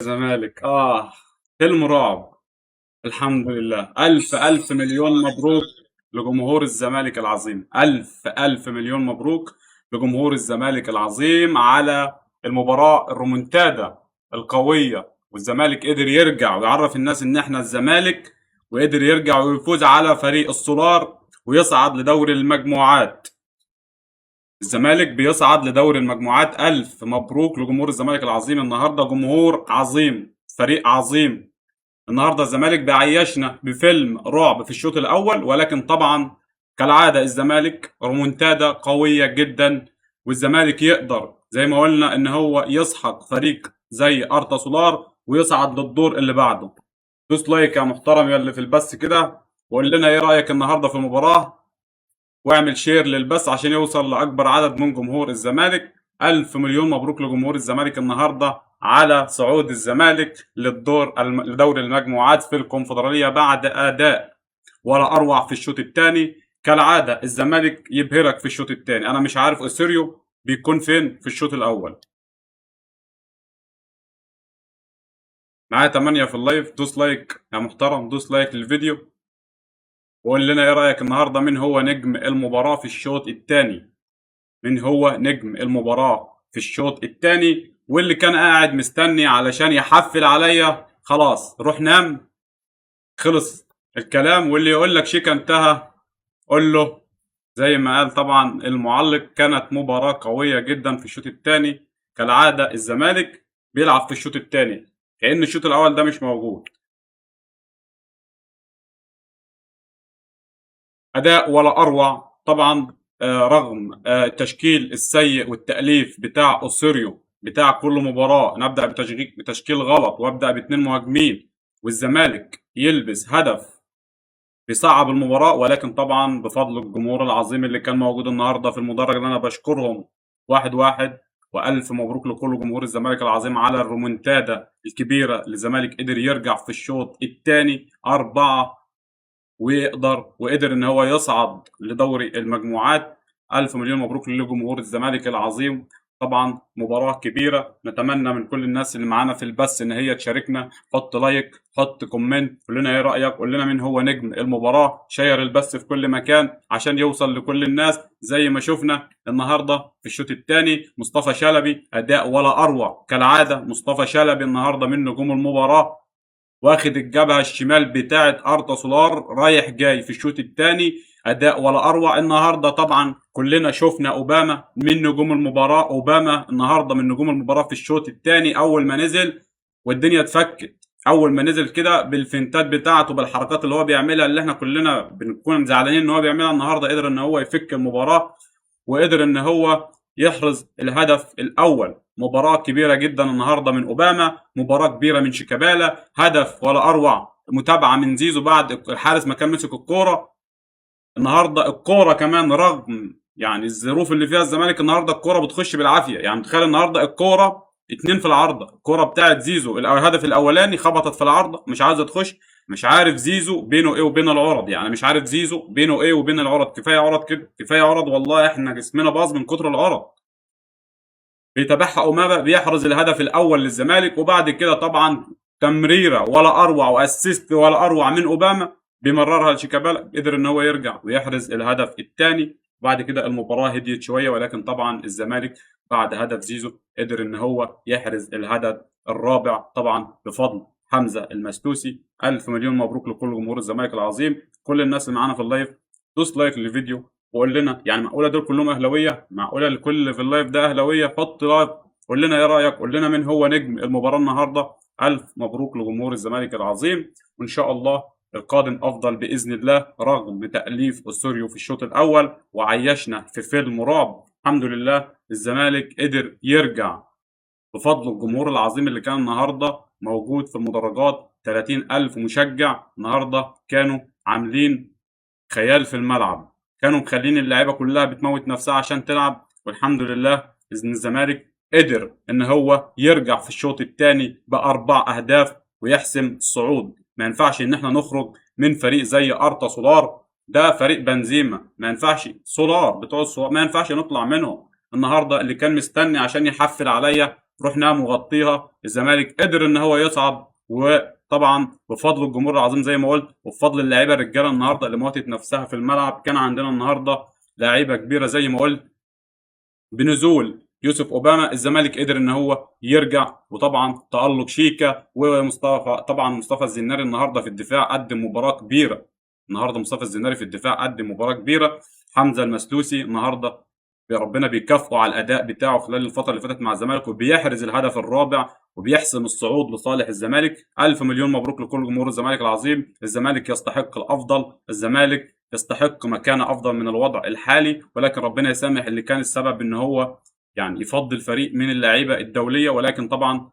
الزمالك فيلم رعب. الحمد لله، ألف ألف مليون مبروك لجمهور الزمالك العظيم. ألف ألف مليون مبروك لجمهور الزمالك العظيم على المباراة الرومنتادا القوية، والزمالك قدر يرجع ويعرف الناس إن إحنا الزمالك، وقدر يرجع ويفوز على فريق السولار ويصعد لدوري المجموعات. الزمالك بيصعد لدوري المجموعات. ألف مبروك لجمهور الزمالك العظيم. النهارده جمهور عظيم، فريق عظيم. النهارده الزمالك بيعيشنا بفيلم رعب في الشوط الأول، ولكن طبعا كالعادة الزمالك رومونتادا قوية جدا، والزمالك يقدر زي ما قلنا إن هو يسحق فريق زي أرتا سولار ويصعد للدور اللي بعده. دوس لايك يا محترم يا اللي في البث كده، وقول لنا إيه رأيك النهارده في المباراة، واعمل شير للبث عشان يوصل لأكبر عدد من جمهور الزمالك. ألف مليون مبروك لجمهور الزمالك النهاردة على صعود الزمالك لدور المجموعات في الكونفدرالية بعد أداء ولا أروع في الشوط الثاني. كالعادة الزمالك يبهرك في الشوط الثاني. أنا مش عارف أوسيريو بيكون فين في الشوط الأول. معايا 8 في اللايف، دوس لايك يا محترم، دوس لايك للفيديو، وقول لنا ايه رأيك النهارده. مين هو نجم المباراة في الشوط الثاني؟ مين هو نجم المباراة في الشوط الثاني؟ واللي كان قاعد مستني علشان يحفل عليا، خلاص روح نام، خلص الكلام. واللي يقول لك شيكا انتهى، قول له زي ما قال طبعا المعلق، كانت مباراة قوية جدا في الشوط الثاني. كالعادة الزمالك بيلعب في الشوط الثاني كأن الشوط الأول ده مش موجود. أداء ولا أروع طبعا. رغم التشكيل السيء والتأليف بتاع أوسيريو بتاع كل مباراة، نبدأ بتشكيل غلط وابدأ باتنين مهاجمين والزمالك يلبس هدف بيصعب المباراة، ولكن طبعا بفضل الجمهور العظيم اللي كان موجود النهاردة في المدرج اللي أنا بشكرهم واحد واحد. وألف مبروك لكل جمهور الزمالك العظيم على الرومنتادا الكبيرة اللي الزمالك قدر يرجع في الشوط الثاني 4 وقدر ان هو يصعد لدوري المجموعات. الف مليون مبروك لجمهور الزمالك العظيم. طبعا مباراة كبيرة، نتمنى من كل الناس اللي معانا في البث ان هي تشاركنا. حط لايك، حط كومنت، قول لنا ايه رأيك، قول لنا مين هو نجم المباراة. شير البث في كل مكان عشان يوصل لكل الناس. زي ما شفنا النهارده في الشوط الثاني مصطفى شلبي اداء ولا اروع كالعادة. مصطفى شلبي النهارده من نجوم المباراة، واخد الجبهه الشمال بتاعه ارتا سولار رايح جاي في الشوط الثاني. اداء ولا اروع النهارده. طبعا كلنا شفنا اوباما من نجوم المباراه. اوباما النهارده من نجوم المباراه في الشوط الثاني. اول ما نزل والدنيا اتفكت، اول ما نزل كده بالفنتات بتاعته بالحركات اللي هو بيعملها اللي احنا كلنا بنكون زعلانين ان هو بيعملها، النهارده قدر ان هو يفك المباراه وقدر ان هو يحرز الهدف الاول. مباراة كبيرة جدا النهاردة من اوباما، مباراة كبيرة من شيكابالا، هدف ولا اروع. متابعة من زيزو بعد الحارس ما كان مسك الكورة. النهاردة الكورة كمان رغم يعني الظروف اللي فيها الزمالك، النهاردة الكورة بتخش بالعافية. يعني تخيل النهاردة الكورة اتنين في العارضة، الكورة بتاعت زيزو الهدف الاولاني خبطت في العارضة مش عايزة تخش. مش عارف زيزو بينه ايه وبين العرض، يعني مش عارف زيزو بينه ايه وبين العرض. كفاية عرض كده، كفاية عرض والله، احنا جسمنا باظ من كتر العرض. بيتابعها أومابا بيحرز الهدف الأول للزمالك، وبعد كده طبعا تمريرة ولا أروع وأسيست ولا أروع من أوباما بيمررها لشيكابالا، قدر إن هو يرجع ويحرز الهدف الثاني. بعد كده المباراة هديت شوية، ولكن طبعا الزمالك بعد هدف زيزو قدر إن هو يحرز الهدف الرابع طبعا بفضل حمزة المستوسي. ألف مليون مبروك لكل جمهور الزمالك العظيم. كل الناس اللي معانا في اللايف دوس لايك للفيديو، وقول لنا يعني معقوله دول كلهم اهلاويه؟ معقوله الكل في اللايف ده اهلاويه؟ حط لايك، قول لنا ايه رايك، قول لنا مين هو نجم المباراه النهارده. الف مبروك لجمهور الزمالك العظيم، وان شاء الله القادم افضل باذن الله. رغم تاليف اوسوريو في الشوط الاول وعيشنا في فيلم رعب، الحمد لله الزمالك قدر يرجع بفضل الجمهور العظيم اللي كان النهارده موجود في المدرجات. 30,000 مشجع النهارده كانوا عاملين خيال في الملعب، كانوا مخلين اللعيبه كلها بتموت نفسها عشان تلعب. والحمد لله ان الزمالك قدر ان هو يرجع في الشوط الثاني باربع اهداف ويحسم الصعود. ما ينفعش ان احنا نخرج من فريق زي ارتا سولار، ده فريق بنزيما، ما ينفعش سولار بتوع السولار ما ينفعش نطلع منهم. النهارده اللي كان مستني عشان يحفل عليا رحنا مغطيها. الزمالك قدر ان هو يصعد، وطبعا بفضل الجمهور العظيم زي ما قلت، وبفضل اللعيبه الرجاله النهارده اللي موتت نفسها في الملعب. كان عندنا النهارده لعيبه كبيره زي ما قلت. بنزول يوسف اوباما الزمالك قدر ان هو يرجع، وطبعا تألق شيكا ومصطفى، طبعا مصطفى الزناري النهارده في الدفاع قدم مباراه كبيره. النهارده مصطفى الزناري في الدفاع قدم مباراه كبيره. حمزه المسلوسي النهارده ربنا بيكافئه على الاداء بتاعه خلال الفتره اللي فاتت مع الزمالك، وبيحرز الهدف الرابع وبيحسم الصعود لصالح الزمالك. الف مليون مبروك لكل جمهور الزمالك العظيم. الزمالك يستحق الافضل، الزمالك يستحق مكانه افضل من الوضع الحالي، ولكن ربنا يسامح اللي كان السبب ان هو يعني يفضل فريق من اللعيبه الدوليه. ولكن طبعا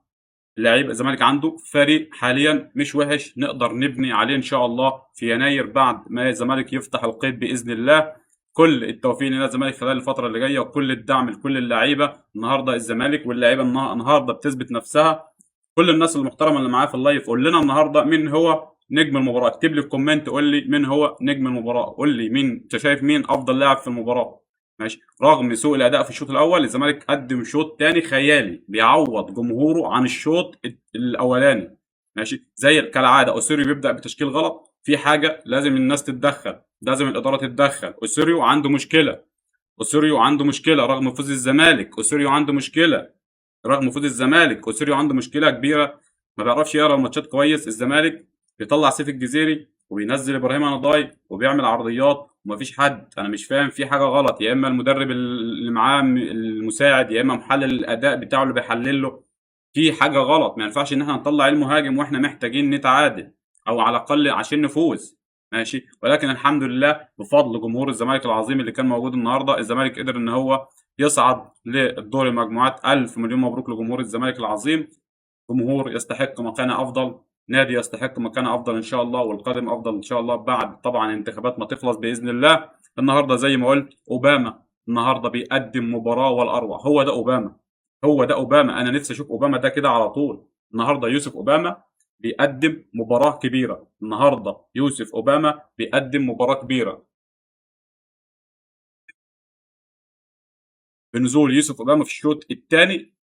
لعيب الزمالك عنده فريق حاليا مش وحش، نقدر نبني عليه ان شاء الله في يناير بعد ما الزمالك يفتح القيد باذن الله. كل التوفيق لنا الزمالك خلال الفتره اللي جايه، وكل الدعم لكل اللعيبه. النهارده الزمالك واللعيبه النهارده بتثبت نفسها. كل الناس المحترمه اللي معايا في اللايف، قول لنا النهارده مين هو نجم المباراه. اكتب لي في كومنت قول لي مين هو نجم المباراه، قول لي مين انت شايف مين افضل لاعب في المباراه. ماشي. رغم سوء الاداء في الشوط الاول، الزمالك قدم شوط تاني خيالي بيعوض جمهوره عن الشوط الاولاني. ماشي. زي كالعاده اوسيريو بيبدا بتشكيل غلط، في حاجه لازم الناس تتدخل، لازم الاداره تتدخل. اوسيريو عنده مشكله، اوسيريو عنده مشكله رغم فوز الزمالك. اوسيريو عنده مشكله رغم فوز الزمالك. اوسيريو عنده مشكله كبيره، ما بيعرفش يقرا الماتشات كويس. الزمالك بيطلع سيف الجزيري وبينزل ابراهيم نضاي وبيعمل عرضيات ومفيش حد. انا مش فاهم، في حاجه غلط. يا اما المدرب اللي معاه المساعد، يا اما محلل الاداء بتاعه اللي بيحلل له. في حاجه غلط. ما ينفعش ان احنا نطلع المهاجم واحنا محتاجين نتعادل او على الاقل عشان نفوز. ماشي. ولكن الحمد لله بفضل جمهور الزمالك العظيم اللي كان موجود النهارده، الزمالك قدر ان هو يصعد للدور المجموعات. الف مليون مبروك لجمهور الزمالك العظيم. جمهور يستحق مكانه افضل، نادي يستحق مكانه افضل ان شاء الله، والقادم افضل ان شاء الله بعد طبعا الانتخابات ما تخلص باذن الله. النهارده زي ما قلت اوباما النهارده بيقدم مباراه والاروع. هو ده اوباما، هو ده اوباما. انا نفسي اشوف اوباما ده كده على طول. النهارده يوسف اوباما بيقدم مباراه كبيره. النهارده يوسف اوباما بيقدم مباراه كبيره. بنزول يوسف اوباما في الشوط الثاني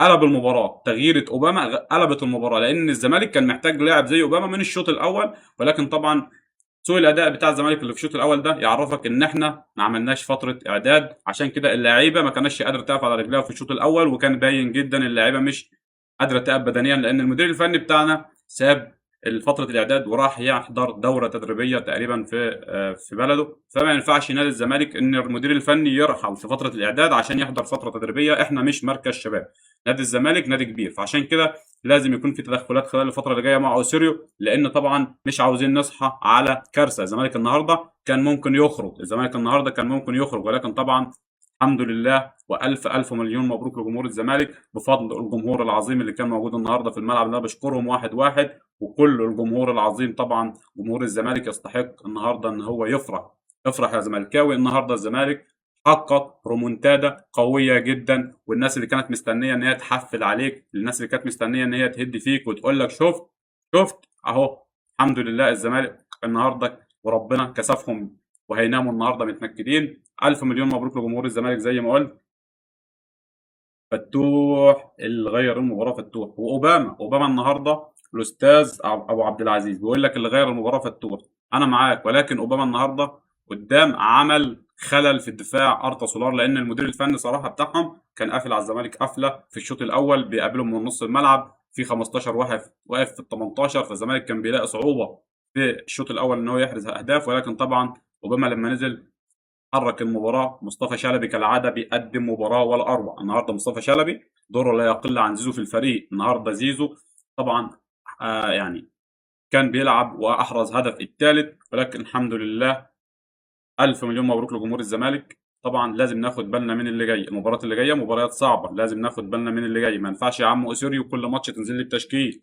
قلب المباراه. تغييره اوباما قلبت المباراه، لان الزمالك كان محتاج لاعب زي اوباما من الشوط الاول. ولكن طبعا سوء الاداء بتاع الزمالك اللي في الشوط الاول ده يعرفك ان احنا ما عملناش فتره اعداد. عشان كده اللعيبه ما كانتش قادره تقف على رجلها في الشوط الاول، وكان باين جدا اللعيبه مش قادره تقف بدنيا، لان المدير الفني بتاعنا ساب فتره الاعداد وراح يحضر دوره تدريبيه تقريبا في بلده. فما ينفعش نادي الزمالك ان المدير الفني يرحل في فتره الاعداد عشان يحضر فتره تدريبيه. احنا مش مركز شباب، نادي الزمالك نادي كبير. فعشان كده لازم يكون في تدخلات خلال الفتره اللي جايه مع اوسيريو، لان طبعا مش عاوزين نصحى على كارثه. الزمالك النهارده كان ممكن يخرج، الزمالك النهارده كان ممكن يخرج، ولكن طبعا الحمد لله والف الف مليون مبروك لجمهور الزمالك بفضل الجمهور العظيم اللي كان موجود النهارده في الملعب، اللي انا بشكرهم واحد واحد. وكل الجمهور العظيم طبعا جمهور الزمالك يستحق النهارده ان هو يفرح. افرح يا زملكاوي، النهارده الزمالك حقق رومونتادا قويه جدا. والناس اللي كانت مستنيه ان هي تحفل عليك، الناس اللي كانت مستنيه ان هي تهد فيك وتقول لك شفت شفت اهو. الحمد لله الزمالك النهارده وربنا كسفهم وهيناموا النهارده متنكدين. الف مليون مبروك لجمهور الزمالك زي ما قلت. فتوح اللي غير المباراه، فتوح. واوباما النهارده الاستاذ ابو عبد العزيز بيقول لك اللي غير المباراه فتوح. انا معاك، ولكن اوباما النهارده قدام عمل خلل في الدفاع ارتا سولار، لان المدير الفني صراحه بتاعهم كان قافل على الزمالك قفله في الشوط الاول، بيقابلهم من نص الملعب في 15 واحد واقف في ال 18. فالزمالك كان بيلاقي صعوبه في الشوط الاول ان هو يحرز اهداف. ولكن طبعا اوباما لما نزل حرك المباراه. مصطفى شلبي كالعاده بيقدم مباراه ولا اروع. النهارده مصطفى شلبي دوره لا يقل عن زيزو في الفريق. النهارده زيزو طبعا يعني كان بيلعب واحرز هدف الثالث. ولكن الحمد لله الف مليون مبروك لجمهور الزمالك. طبعا لازم ناخد بالنا من اللي جاي، المباريات اللي جايه مباريات صعبه، لازم ناخد بالنا من اللي جاي. ما ينفعش يا عم اوسيريو كل ماتش تنزل لي بتشكيل،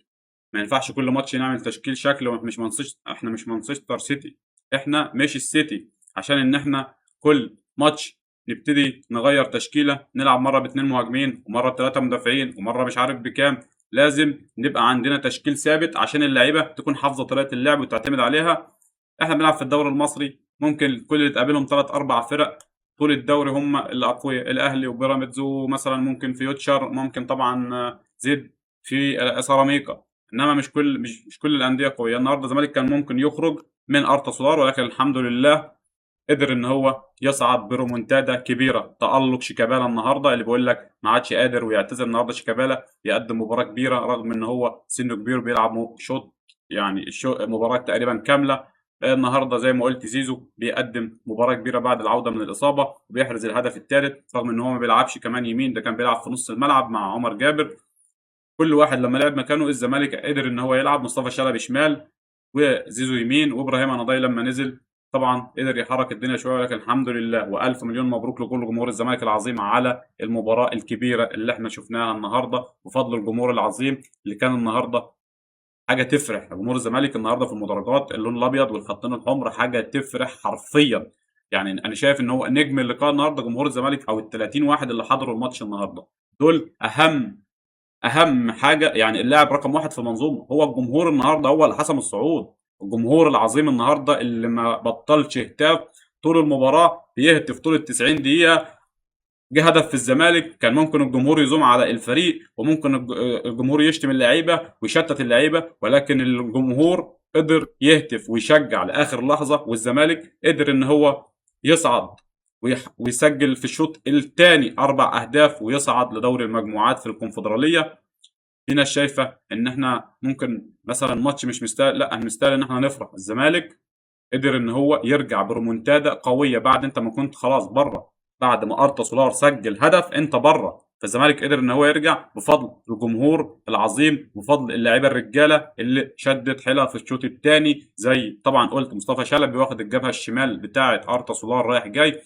ما ينفعش كل ماتش نعمل تشكيل شكل. مش منصش، احنا مش مانشستر سيتي، احنا مش السيتي عشان ان احنا كل ماتش نبتدي نغير تشكيله، نلعب مره باثنين مهاجمين ومره بثلاثه مدافعين ومره مش عارف بكام. لازم نبقى عندنا تشكيل ثابت عشان اللعيبه تكون حافظه طريقه اللعب وتعتمد عليها. احنا بنلعب في الدوري المصري، ممكن كل اللي تقابلهم ثلاث اربع فرق طول الدوري هم الاقوياء، الاهلي وبيراميدز ومثلا ممكن فيوتشر، ممكن طبعا زد في سيراميكا. انما مش كل الانديه قويه. النهارده الزمالك كان ممكن يخرج من ارتا سولار، ولكن الحمد لله قدر ان هو يصعد برومونتادا كبيره. تالق شيكابالا النهارده اللي بيقول لك ما عادش قادر ويعتذر النهارده، شيكابالا يقدم مباراه كبيره رغم ان هو سنه كبير بيلعب شوط، يعني مباراه تقريبا كامله. النهارده زي ما قلت زيزو بيقدم مباراه كبيره بعد العوده من الاصابه، وبيحرز الهدف الثالث رغم ان هو ما بيلعبش كمان يمين، ده كان بيلعب في نص الملعب مع عمر جابر. كل واحد لما لعب مكانه الزمالك قدر ان هو يلعب. مصطفى شلبي شمال وزيزو يمين، وابراهيم اناضاي لما نزل طبعا قدر يحرك الدنيا شويه، ولكن الحمد لله والف مليون مبروك لكل جمهور الزمالك العظيم على المباراه الكبيره اللي احنا شفناها النهارده، بفضل الجمهور العظيم اللي كان النهارده حاجه تفرح. جمهور الزمالك النهارده في المدرجات اللون الابيض والخطين الحمر حاجه تفرح حرفيا. يعني انا شايف ان هو نجم اللقاء النهارده جمهور الزمالك، او ال 30 واحد اللي حضروا الماتش النهارده، دول اهم حاجه. يعني اللاعب رقم واحد في المنظومه هو الجمهور النهارده، هو اللي حسم الصعود. الجمهور العظيم النهارده اللي ما بطلش هتاف طول المباراه، بيهتف طول ال 90 دقيقه. جه هدف في الزمالك كان ممكن الجمهور يزوم على الفريق، وممكن الجمهور يشتم اللعيبه ويشتت اللعيبه، ولكن الجمهور قدر يهتف ويشجع لاخر لحظه، والزمالك قدر ان هو يصعد ويسجل في الشوط الثاني 4 اهداف ويصعد لدوري المجموعات في الكونفدراليه. في ناس شايفه ان احنا ممكن مثلا ماتش مش مستاهل، لا احنا مستاهل ان احنا نفرح. الزمالك قدر ان هو يرجع بريمونتادا قويه بعد انت ما كنت خلاص بره، بعد ما ارتا سولار سجل هدف انت بره. فالزمالك قدر ان هو يرجع بفضل الجمهور العظيم، بفضل اللعيبه الرجاله اللي شدت حيلها في الشوط الثاني. زي طبعا قلت مصطفى شلبي واخد الجبهه الشمال بتاعه ارتا سولار رايح جاي،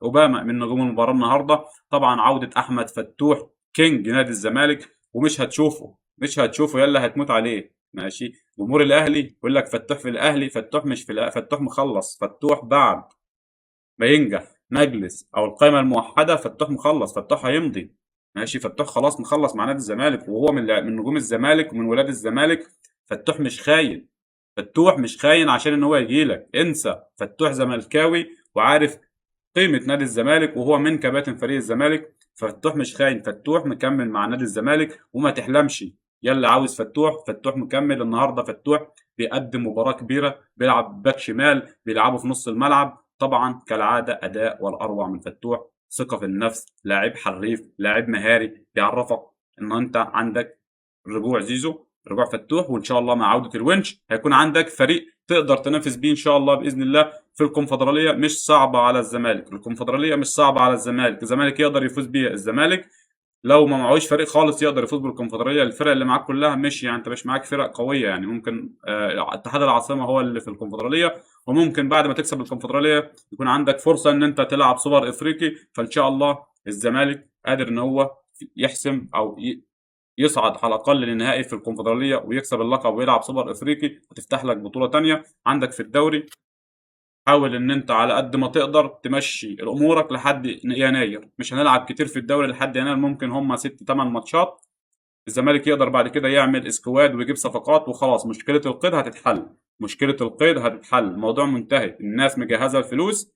اوباما من نجوم المباراه النهارده. طبعا عوده احمد فتوح كينج نادي الزمالك، ومش هتشوفه مش هتشوفه يلا هتموت عليه ماشي. جمهور الاهلي يقول لك فتوح في الاهلي، فتوح مش في فتوح مخلص. فتوح بعد ما ينجح مجلس او القائمه الموحده فتوح مخلص، فتوح هيمضي ماشي. فتوح خلاص مخلص مع نادي الزمالك، وهو من نجوم الزمالك ومن ولاد الزمالك. فتوح مش خاين، فتوح مش خاين عشان ان هو يجي لك، انسى. فتوح زملكاوي وعارف قيمه نادي الزمالك، وهو من كباتن فريق الزمالك. فتوح مش خاين، فتوح مكمل مع نادي الزمالك وما تحلمش يلا عاوز فتوح. فتوح مكمل النهارده. فتوح بيقدم مباراه كبيره، بيلعب باك شمال، بيلعبه في نص الملعب. طبعا كالعاده اداء والاروع من فتوح، ثقه في النفس، لاعب حريف، لاعب مهاري، بيعرفك ان انت عندك رجوع زيزو، رجوع فتوح، وان شاء الله مع عوده الونش هيكون عندك فريق تقدر تنافس بيه ان شاء الله باذن الله في الكونفدراليه. مش صعبه على الزمالك، الكونفدراليه مش صعبه على الزمالك، الزمالك يقدر يفوز بيها. الزمالك لو ما معهوش فريق خالص يقدر يفوز بالكونفدراليه. الفرق اللي معاك كلها مش، يعني انت مش معاك فرق قويه، يعني ممكن اتحاد العاصمه هو اللي في الكونفدراليه، وممكن بعد ما تكسب الكونفدراليه يكون عندك فرصه ان انت تلعب سوبر افريقي. فان شاء الله الزمالك قادر ان هو يحسم او يصعد على الاقل للنهائي في الكونفدراليه ويكسب اللقب ويلعب سوبر افريقي، وتفتح لك بطوله تانية عندك في الدوري. حاول ان انت على قد ما تقدر تمشي امورك لحد يناير. مش هنلعب كتير في الدوري لحد يناير، ممكن هم 6 8 ماتشات. الزمالك يقدر بعد كده يعمل اسكواد ويجيب صفقات وخلاص. مشكله القيد هتتحل، مشكله القيد هتتحل، الموضوع منتهي. الناس مجهزه الفلوس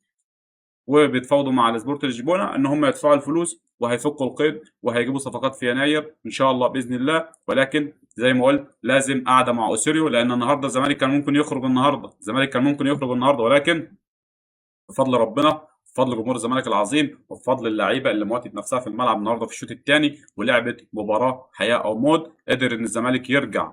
وبيتفاوضوا مع السبورت لشبونه ان هم يدفعوا الفلوس وهيفكوا القيد وهيجيبوا صفقات في يناير ان شاء الله باذن الله. ولكن زي ما قلت لازم قاعده مع اوسيريو، لان النهارده الزمالك كان ممكن يخرج النهارده، ولكن بفضل ربنا، بفضل جمهور الزمالك العظيم، وبفضل اللعيبه اللي موتت نفسها في الملعب النهارده في الشوط الثاني ولعبت مباراه حياه او موت، قدر ان الزمالك يرجع.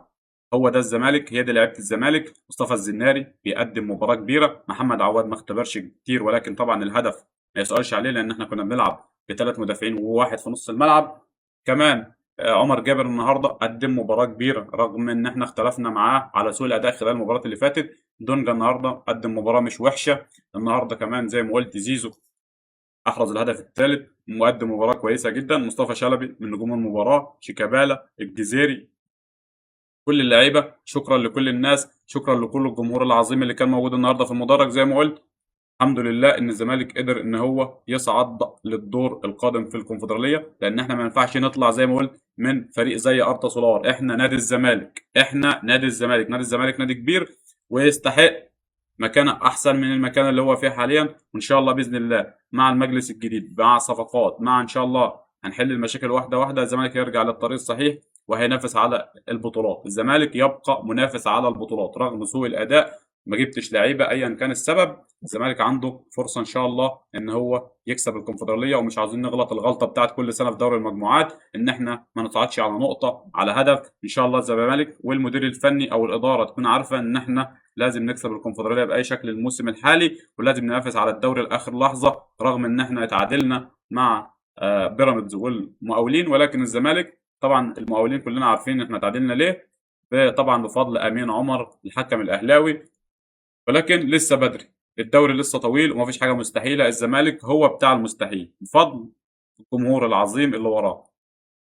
هو ده الزمالك، هي دي لعيبه الزمالك. مصطفى الزناري بيقدم مباراه كبيره، محمد عواد ما اختبرش كتير، ولكن طبعا الهدف ما يسالش عليه لان احنا كنا بنلعب ب3 مدافعين وواحد في نص الملعب. كمان عمر جابر النهارده قدم مباراه كبيره رغم ان احنا اختلفنا معاه على سوء الاداء خلال المباراه اللي فاتت. دونجا النهارده قدم مباراه مش وحشه. النهارده كمان زي ما قلت زيزو احرز الهدف الثالث، مقدم مباراه كويسه جدا. مصطفى شلبي من نجوم المباراه، شيكابالا، الجزيري، كل اللعيبه. شكرا لكل الناس، شكرا لكل الجمهور العظيم اللي كان موجود النهارده في المدرج. زي ما قلت الحمد لله ان الزمالك قدر ان هو يصعد للدور القادم في الكونفدراليه، لان احنا ما ينفعش نطلع زي ما قلت من فريق زي ارتا سولار. احنا نادي الزمالك، نادي الزمالك نادي كبير ويستحق مكانه احسن من المكان اللي هو فيه حاليا، وان شاء الله باذن الله مع المجلس الجديد مع صفقات مع ان شاء الله هنحل المشاكل واحده واحده، الزمالك يرجع للطريق الصحيح وهينافس على البطولات. الزمالك يبقى منافس على البطولات رغم سوء الاداء، ما جبتش لعيبه ايا كان السبب. الزمالك عنده فرصه ان شاء الله ان هو يكسب الكونفدراليه، ومش عاوزين نغلط الغلطه بتاعت كل سنه في دوري المجموعات ان احنا ما نصعدش على نقطه على هدف. ان شاء الله الزمالك والمدير الفني او الاداره تكون عارفه ان احنا لازم نكسب الكونفدراليه باي شكل الموسم الحالي، ولازم ننافس على الدوري لاخر لحظه رغم ان احنا اتعادلنا مع بيراميدز والمقاولين. ولكن الزمالك طبعا المقاولين كلنا عارفين احنا تعادلنا ليه، طبعا بفضل امين عمر الحكم الاهلاوي. ولكن لسه بدري، الدوري لسه طويل ومفيش حاجه مستحيله، الزمالك هو بتاع المستحيل بفضل الجمهور العظيم اللي وراه.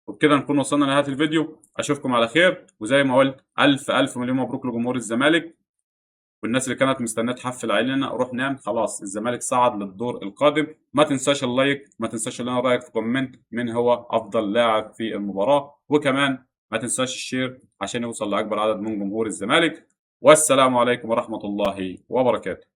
وبكده نكون وصلنا لنهايه الفيديو، اشوفكم على خير، وزي ما قلت الف الف مليون مبروك لجمهور الزمالك، والناس اللي كانت مستنيه تحفل علينا روح نام خلاص، الزمالك صعد للدور القادم. ما تنساش اللايك، ما تنساش لنا رايك في كومنت من هو افضل لاعب في المباراه، وكمان ما تنساش الشير عشان يوصل لاكبر عدد من جمهور الزمالك. والسلام عليكم ورحمه الله وبركاته.